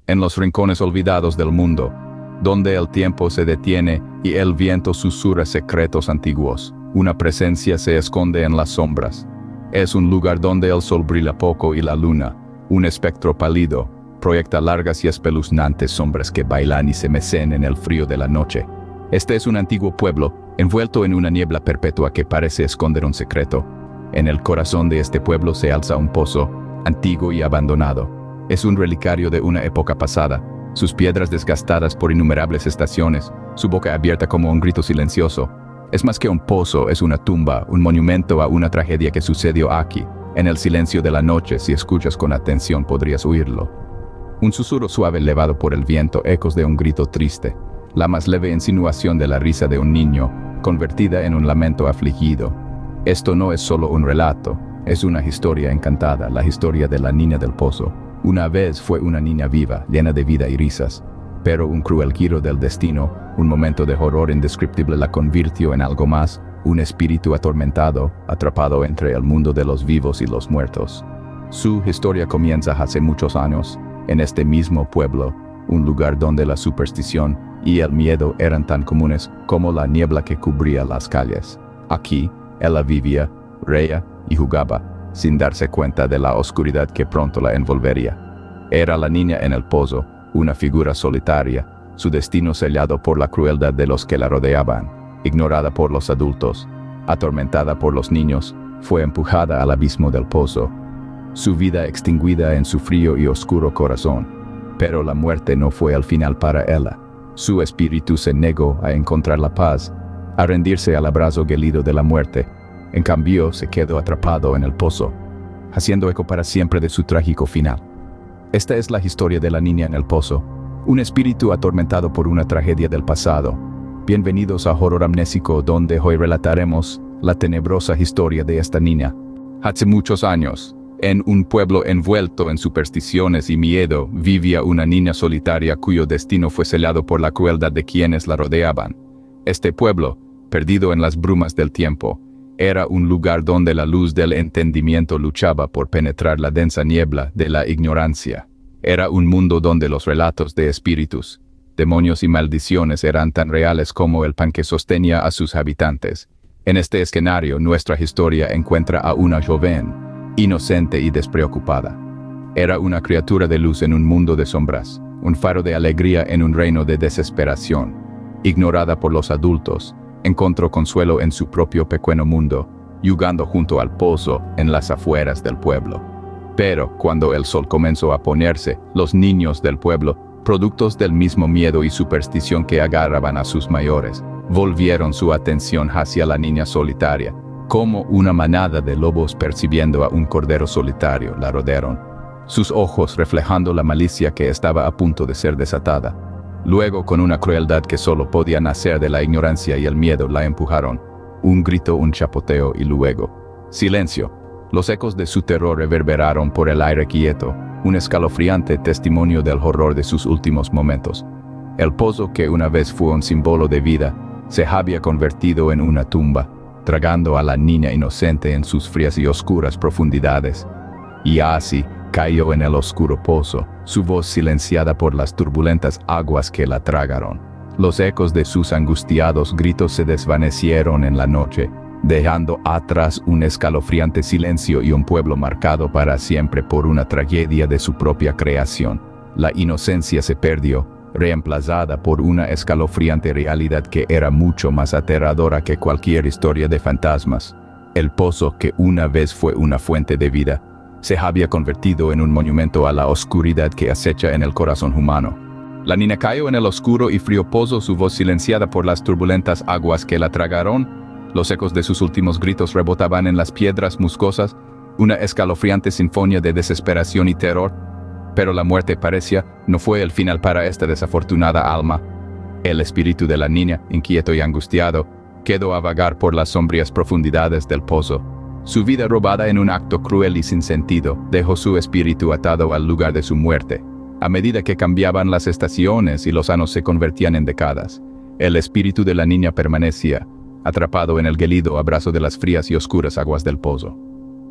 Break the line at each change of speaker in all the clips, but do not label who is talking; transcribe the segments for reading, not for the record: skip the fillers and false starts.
en los rincones olvidados del mundo, donde el tiempo se detiene y el viento susurra secretos antiguos. Una presencia se esconde en las sombras. Es un lugar donde el sol brilla poco y la luna, un espectro pálido, proyecta largas y espeluznantes sombras que bailan y se mecen en el frío de la noche. Este es un antiguo pueblo, envuelto en una niebla perpetua que parece esconder un secreto. En el corazón de este pueblo se alza un pozo, antiguo y abandonado. Es un relicario de una época pasada, sus piedras desgastadas por innumerables estaciones, su boca abierta como un grito silencioso. Es más que un pozo, es una tumba, un monumento a una tragedia que sucedió aquí. En el silencio de la noche, si escuchas con atención, podrías oírlo. Un susurro suave elevado por el viento, ecos de un grito triste, la más leve insinuación de la risa de un niño, convertida en un lamento afligido. Esto no es solo un relato, es una historia encantada, la historia de la niña del pozo. Una vez fue una niña viva, llena de vida y risas, pero un cruel giro del destino, un momento de horror indescriptible la convirtió en algo más, un espíritu atormentado, atrapado entre el mundo de los vivos y los muertos. Su historia comienza hace muchos años, en este mismo pueblo, un lugar donde la superstición y el miedo eran tan comunes como la niebla que cubría las calles. Aquí, ella vivía, reía y jugaba, sin darse cuenta de la oscuridad que pronto la envolvería. Era la niña en el pozo, una figura solitaria, su destino sellado por la crueldad de los que la rodeaban, ignorada por los adultos, atormentada por los niños, fue empujada al abismo del pozo, su vida extinguida en su frío y oscuro corazón. Pero la muerte no fue el final para ella. Su espíritu se negó a encontrar la paz, a rendirse al abrazo gélido de la muerte. En cambio, se quedó atrapado en el pozo, haciendo eco para siempre de su trágico final. Esta es la historia de la niña en el pozo, un espíritu atormentado por una tragedia del pasado. Bienvenidos a Horror Amnésico, donde hoy relataremos la tenebrosa historia de esta niña. Hace muchos años, en un pueblo envuelto en supersticiones y miedo, vivía una niña solitaria cuyo destino fue sellado por la crueldad de quienes la rodeaban. Este pueblo, perdido en las brumas del tiempo, era un lugar donde la luz del entendimiento luchaba por penetrar la densa niebla de la ignorancia. Era un mundo donde los relatos de espíritus, demonios y maldiciones eran tan reales como el pan que sostenía a sus habitantes. En este escenario, nuestra historia encuentra a una joven, inocente y despreocupada. Era una criatura de luz en un mundo de sombras, un faro de alegría en un reino de desesperación. Ignorada por los adultos, encontró consuelo en su propio pequeño mundo, yugando junto al pozo en las afueras del pueblo. Pero cuando el sol comenzó a ponerse, los niños del pueblo, productos del mismo miedo y superstición que agarraban a sus mayores, volvieron su atención hacia la niña solitaria. Como una manada de lobos percibiendo a un cordero solitario, la rodearon, sus ojos reflejando la malicia que estaba a punto de ser desatada. Luego, con una crueldad que solo podía nacer de la ignorancia y el miedo, la empujaron. Un grito, un chapoteo y luego silencio. Los ecos de su terror reverberaron por el aire quieto, un escalofriante testimonio del horror de sus últimos momentos. El pozo, que una vez fue un símbolo de vida, se había convertido en una tumba, tragando a la niña inocente en sus frías y oscuras profundidades. Y así cayó en el oscuro pozo, su voz silenciada por las turbulentas aguas que la tragaron. Los ecos de sus angustiados gritos se desvanecieron en la noche, dejando atrás un escalofriante silencio y un pueblo marcado para siempre por una tragedia de su propia creación. La inocencia se perdió, reemplazada por una escalofriante realidad que era mucho más aterradora que cualquier historia de fantasmas. El pozo, que una vez fue una fuente de vida, se había convertido en un monumento a la oscuridad que acecha en el corazón humano. La niña cayó en el oscuro y frío pozo, su voz silenciada por las turbulentas aguas que la tragaron. Los ecos de sus últimos gritos rebotaban en las piedras musgosas, una escalofriante sinfonía de desesperación y terror. Pero la muerte parecía no fue el final para esta desafortunada alma. El espíritu de la niña, inquieto y angustiado, quedó a vagar por las sombrías profundidades del pozo. Su vida robada en un acto cruel y sin sentido, dejó su espíritu atado al lugar de su muerte. A medida que cambiaban las estaciones y los años se convertían en décadas, el espíritu de la niña permanecía, atrapado en el gélido abrazo de las frías y oscuras aguas del pozo.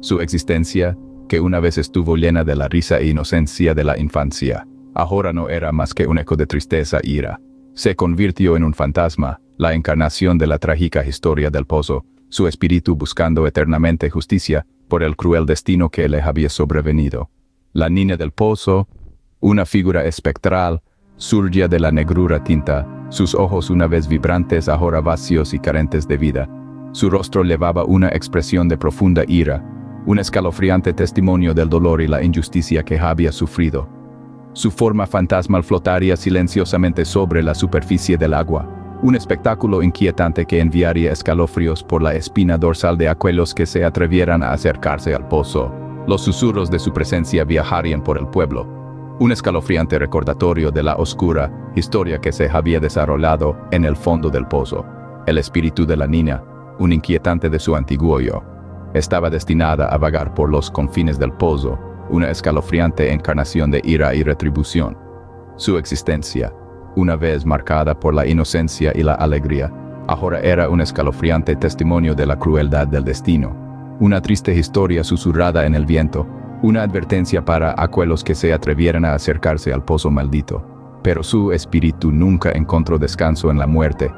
Su existencia, que una vez estuvo llena de la risa e inocencia de la infancia, ahora no era más que un eco de tristeza e ira. Se convirtió en un fantasma, la encarnación de la trágica historia del pozo, su espíritu buscando eternamente justicia por el cruel destino que le había sobrevenido. La niña del pozo, una figura espectral, surgía de la negrura tinta, sus ojos una vez vibrantes ahora vacíos y carentes de vida. Su rostro llevaba una expresión de profunda ira, un escalofriante testimonio del dolor y la injusticia que había sufrido. Su forma fantasmal flotaría silenciosamente sobre la superficie del agua, un espectáculo inquietante que enviaría escalofríos por la espina dorsal de aquellos que se atrevieran a acercarse al pozo. Los susurros de su presencia viajarían por el pueblo, un escalofriante recordatorio de la oscura historia que se había desarrollado en el fondo del pozo. El espíritu de la niña, un inquietante de su antiguo yo, estaba destinada a vagar por los confines del pozo, una escalofriante encarnación de ira y retribución. Su existencia, una vez marcada por la inocencia y la alegría, ahora era un escalofriante testimonio de la crueldad del destino, una triste historia susurrada en el viento, una advertencia para aquellos que se atrevieran a acercarse al pozo maldito. Pero su espíritu nunca encontró descanso en la muerte,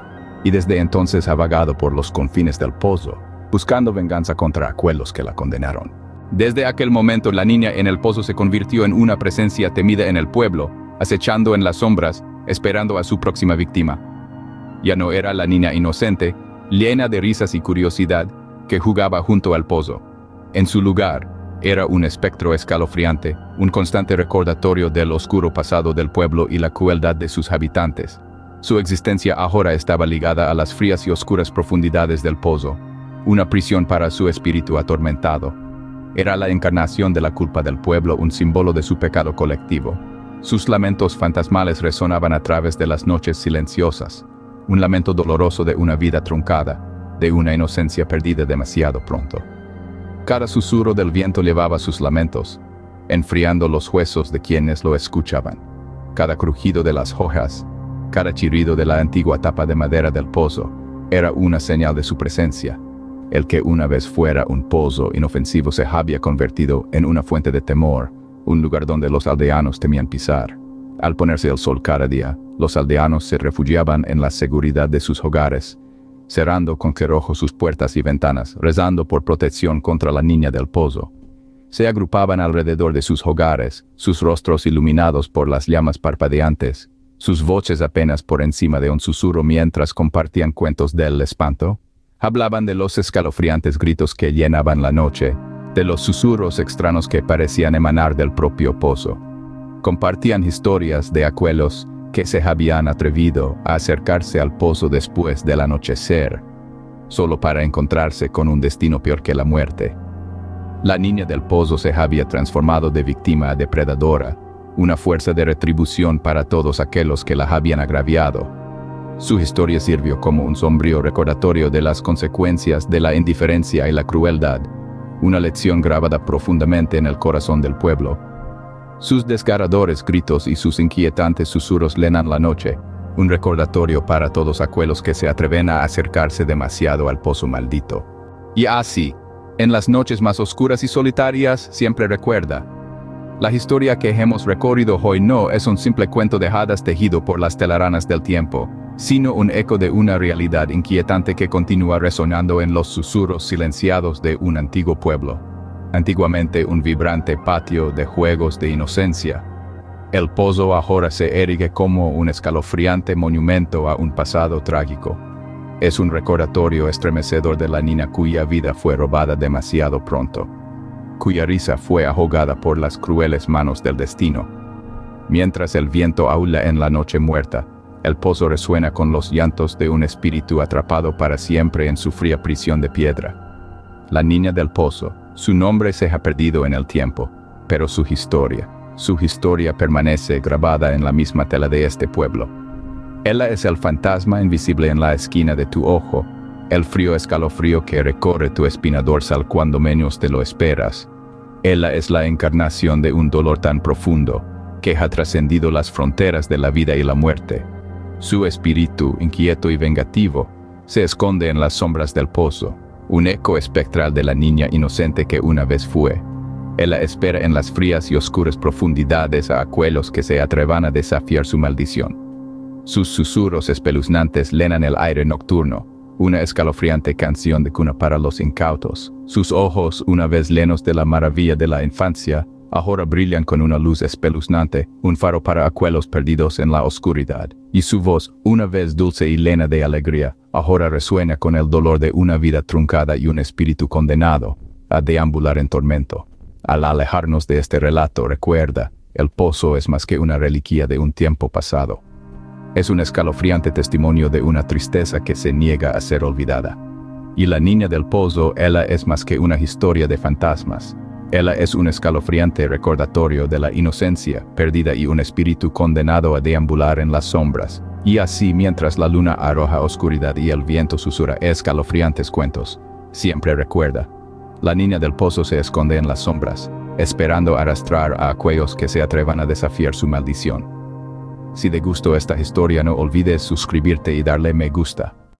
y desde entonces ha vagado por los confines del pozo, buscando venganza contra aquellos que la condenaron. Desde aquel momento la niña en el pozo se convirtió en una presencia temida en el pueblo, acechando en las sombras, esperando a su próxima víctima. Ya no era la niña inocente, llena de risas y curiosidad, que jugaba junto al pozo. En su lugar, era un espectro escalofriante, un constante recordatorio del oscuro pasado del pueblo y la crueldad de sus habitantes. Su existencia ahora estaba ligada a las frías y oscuras profundidades del pozo, una prisión para su espíritu atormentado. Era la encarnación de la culpa del pueblo, un símbolo de su pecado colectivo. Sus lamentos fantasmales resonaban a través de las noches silenciosas, un lamento doloroso de una vida truncada, de una inocencia perdida demasiado pronto. Cada susurro del viento llevaba sus lamentos, enfriando los huesos de quienes lo escuchaban. Cada crujido de las hojas, cada chirrido de la antigua tapa de madera del pozo, era una señal de su presencia. El que una vez fuera un pozo inofensivo se había convertido en una fuente de temor, un lugar donde los aldeanos temían pisar. Al ponerse el sol cada día, los aldeanos se refugiaban en la seguridad de sus hogares, cerrando con cerrojo sus puertas y ventanas, rezando por protección contra la niña del pozo. Se agrupaban alrededor de sus hogares, sus rostros iluminados por las llamas parpadeantes, sus voces apenas por encima de un susurro mientras compartían cuentos del espanto. Hablaban de los escalofriantes gritos que llenaban la noche, de los susurros extraños que parecían emanar del propio pozo. Compartían historias de aquellos que se habían atrevido a acercarse al pozo después del anochecer, solo para encontrarse con un destino peor que la muerte. La niña del pozo se había transformado de víctima a depredadora, una fuerza de retribución para todos aquellos que la habían agraviado. Su historia sirvió como un sombrío recordatorio de las consecuencias de la indiferencia y la crueldad, una lección grabada profundamente en el corazón del pueblo. Sus desgarradores gritos y sus inquietantes susurros llenan la noche, un recordatorio para todos aquellos que se atreven a acercarse demasiado al pozo maldito. Y así, en las noches más oscuras y solitarias, siempre recuerda: la historia que hemos recorrido hoy no es un simple cuento de hadas tejido por las telarañas del tiempo, sino un eco de una realidad inquietante que continúa resonando en los susurros silenciados de un antiguo pueblo. Antiguamente un vibrante patio de juegos de inocencia. El pozo ahora se erige como un escalofriante monumento a un pasado trágico. Es un recordatorio estremecedor de la niña cuya vida fue robada demasiado pronto, cuya risa fue ahogada por las crueles manos del destino. Mientras el viento aúlla en la noche muerta, el pozo resuena con los llantos de un espíritu atrapado para siempre en su fría prisión de piedra. La niña del pozo, su nombre se ha perdido en el tiempo, pero su historia permanece grabada en la misma tela de este pueblo. Ella es el fantasma invisible en la esquina de tu ojo, el frío escalofrío que recorre tu espina dorsal cuando menos te lo esperas. Ella es la encarnación de un dolor tan profundo, que ha trascendido las fronteras de la vida y la muerte. Su espíritu, inquieto y vengativo, se esconde en las sombras del pozo, un eco espectral de la niña inocente que una vez fue. Ella espera en las frías y oscuras profundidades a aquellos que se atrevan a desafiar su maldición. Sus susurros espeluznantes llenan el aire nocturno, una escalofriante canción de cuna para los incautos. Sus ojos, una vez llenos de la maravilla de la infancia, ahora brillan con una luz espeluznante, un faro para aquellos perdidos en la oscuridad. Y su voz, una vez dulce y llena de alegría, ahora resuena con el dolor de una vida truncada y un espíritu condenado a deambular en tormento. Al alejarnos de este relato, recuerda, el pozo es más que una reliquia de un tiempo pasado. Es un escalofriante testimonio de una tristeza que se niega a ser olvidada. Y la niña del pozo, ella es más que una historia de fantasmas. Ella es un escalofriante recordatorio de la inocencia perdida y un espíritu condenado a deambular en las sombras. Y así, mientras la luna arroja oscuridad y el viento susurra escalofriantes cuentos, siempre recuerda, la niña del pozo se esconde en las sombras, esperando arrastrar a aquellos que se atrevan a desafiar su maldición. Si te gustó esta historia, no olvides suscribirte y darle me gusta.